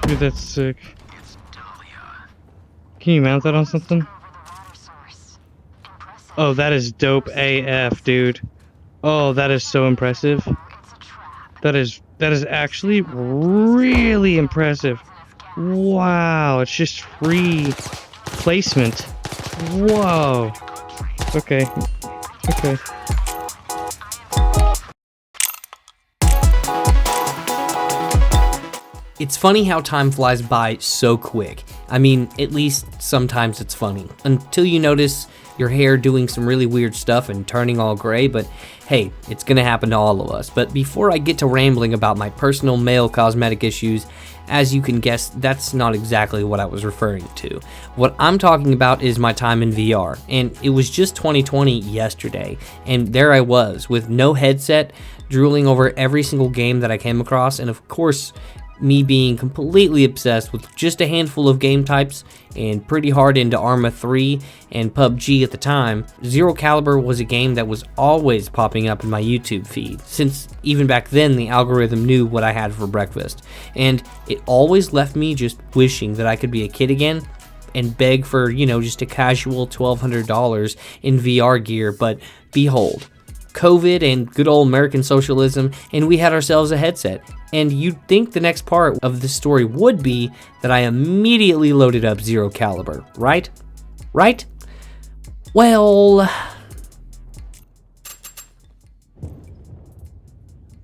Dude, that's sick. Can you mount that on something? Oh, that is dope AF, dude. Oh, that is so impressive. That is actually really impressive. Wow, it's just free placement. Whoa. Okay. Okay. It's funny how time flies by so quick. I mean, at least sometimes it's funny. Until you notice your hair doing some really weird stuff and turning all gray, but hey, it's gonna happen to all of us. But before I get to rambling about my personal male cosmetic issues, as you can guess, that's not exactly what I was referring to. What I'm talking about is my time in VR, and it was just 2020 yesterday, and there I was with no headset, drooling over every single game that I came across, and of course, me being completely obsessed with just a handful of game types and pretty hard into Arma 3 and PUBG at the time. Zero Caliber was a game that was always popping up in my YouTube feed, since even back then the algorithm knew what I had for breakfast, and it always left me just wishing that I could be a kid again and beg for, you know, just a casual $1,200 in VR gear. But behold, COVID and good old American socialism, and we had ourselves a headset. And you'd think the next part of this story would be that I immediately loaded up Zero Caliber, right? Right? Well...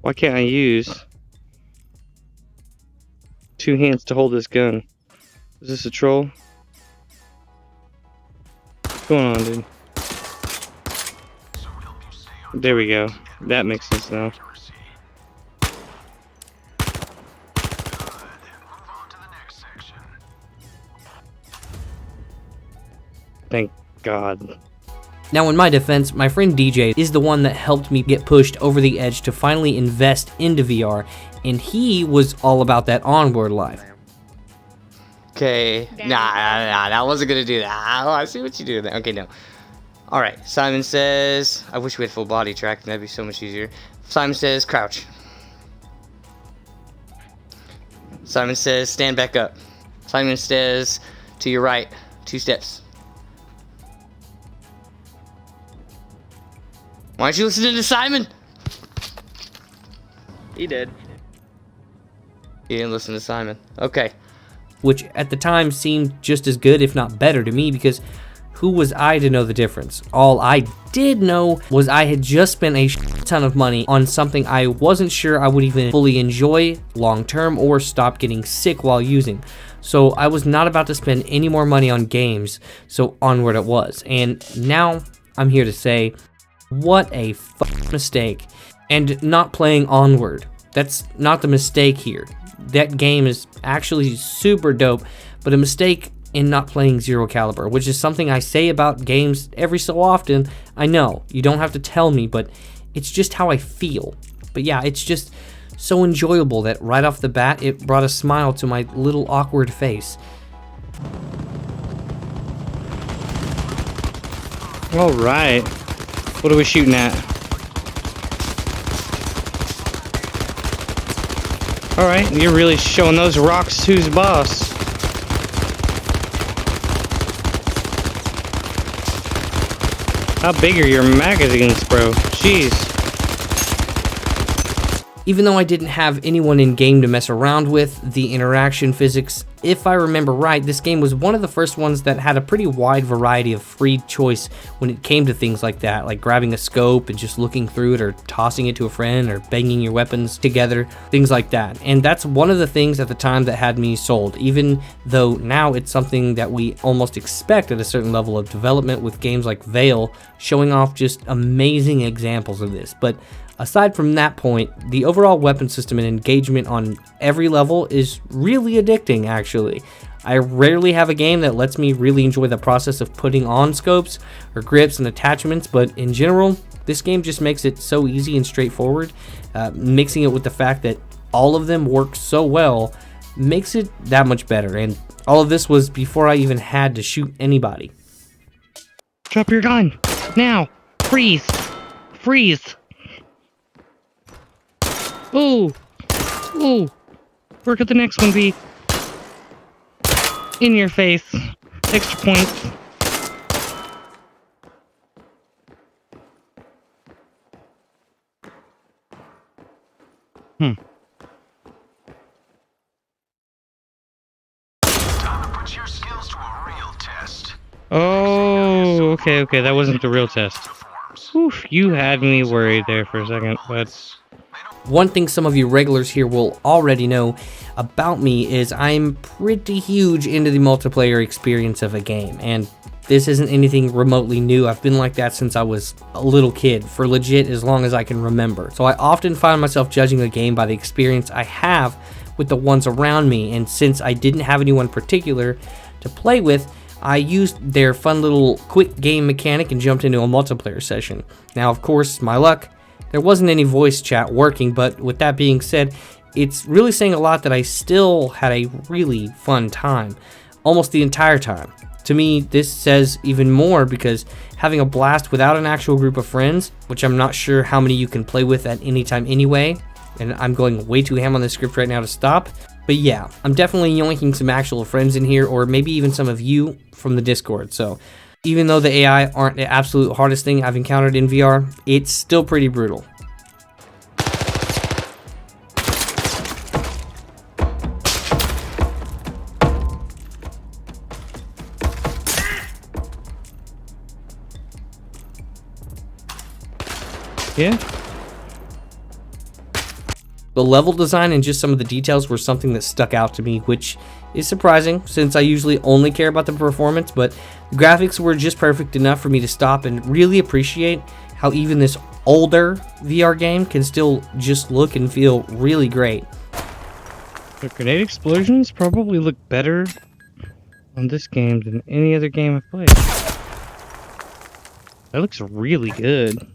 Why can't I use 2 hands to hold this gun? Is this a troll? What's going on, dude? There we go. That makes sense now. Thank God. Now, in my defense, my friend DJ is the one that helped me get pushed over the edge to finally invest into VR, and he was all about that Onward life. Okay, nah, that wasn't gonna do that. Oh, I see what you do there. Okay, no. Alright, Simon says... I wish we had full body tracking, that'd be so much easier. Simon says, crouch. Simon says, stand back up. Simon says, to your right, 2 steps. Why aren't you listening to Simon? He did. He didn't listen to Simon. Okay. Which at the time seemed just as good, if not better, to me, because who was I to know the difference? All I did know was I had just spent a ton of money on something I wasn't sure I would even fully enjoy long term or stop getting sick while using. So I was not about to spend any more money on games, so Onward it was. And now I'm here to say, what a mistake. And not playing Onward. That's not the mistake here. That game is actually super dope, but a mistake in not playing Zero Caliber, which is something I say about games every so often. I know, you don't have to tell me, but it's just how I feel. But yeah, it's just so enjoyable that right off the bat, it brought a smile to my little awkward face. Alright. What are we shooting at? Alright, you're really showing those rocks who's boss. How big are your magazines, bro? Jeez. Even though I didn't have anyone in game to mess around with, the interaction physics, if I remember right, this game was one of the first ones that had a pretty wide variety of free choice when it came to things like that, like grabbing a scope and just looking through it, or tossing it to a friend, or banging your weapons together, things like that. And that's one of the things at the time that had me sold, even though now it's something that we almost expect at a certain level of development, with games like Veil showing off just amazing examples of this. But aside from that point, the overall weapon system and engagement on every level is really addicting, actually. I rarely have a game that lets me really enjoy the process of putting on scopes or grips and attachments, but in general, this game just makes it so easy and straightforward. Mixing it with the fact that all of them work so well makes it that much better, and all of this was before I even had to shoot anybody. Drop your gun! Now! Freeze! Freeze! Ooh! Ooh! Where could the next one be? In your face. Extra points. Put your skills to a real test. Oh, okay, that wasn't the real test. Oof, you had me worried there for a second, but... One thing some of you regulars here will already know about me is I'm pretty huge into the multiplayer experience of a game, and this isn't anything remotely new. I've been like that since I was a little kid, for legit as long as I can remember. So I often find myself judging a game by the experience I have with the ones around me, and since I didn't have anyone particular to play with, I used their fun little quick game mechanic and jumped into a multiplayer session. Now, of course, my luck, there wasn't any voice chat working, but with that being said, it's really saying a lot that I still had a really fun time, almost the entire time. To me, this says even more because having a blast without an actual group of friends, which I'm not sure how many you can play with at any time anyway, and I'm going way too ham on this script right now to stop, but yeah, I'm definitely yoinking some actual friends in here, or maybe even some of you from the Discord. So even though the AI aren't the absolute hardest thing I've encountered in VR, it's still pretty brutal. Yeah? The level design and just some of the details were something that stuck out to me, which is surprising since I usually only care about the performance, but the graphics were just perfect enough for me to stop and really appreciate how even this older VR game can still just look and feel really great. The grenade explosions probably look better on this game than any other game I've played. That looks really good.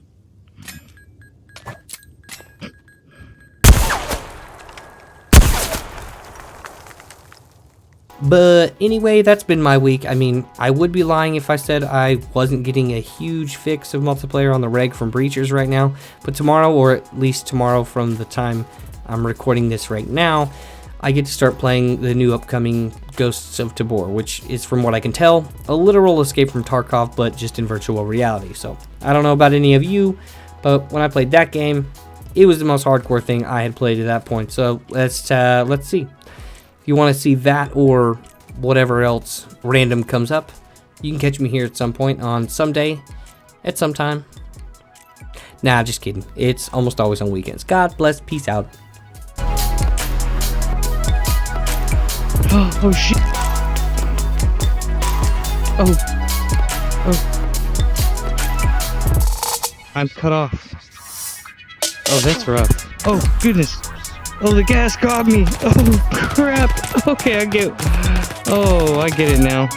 But anyway, that's been my week. I mean, I would be lying if I said I wasn't getting a huge fix of multiplayer on the reg from Breachers right now. But tomorrow, or at least tomorrow from the time I'm recording this right now, I get to start playing the new upcoming Ghosts of Tabor, which is, from what I can tell, a literal escape from Tarkov, but just in virtual reality. So I don't know about any of you, but when I played that game, it was the most hardcore thing I had played at that point. So let's see. If you want to see that or whatever else random comes up, you can catch me here at some point on some day, at some time. Nah, just kidding. It's almost always on weekends. God bless. Peace out. Oh shit. Oh. I'm cut off. Oh, that's rough. Oh, goodness. Oh, the gas got me. Oh, crap. Okay, I get it now.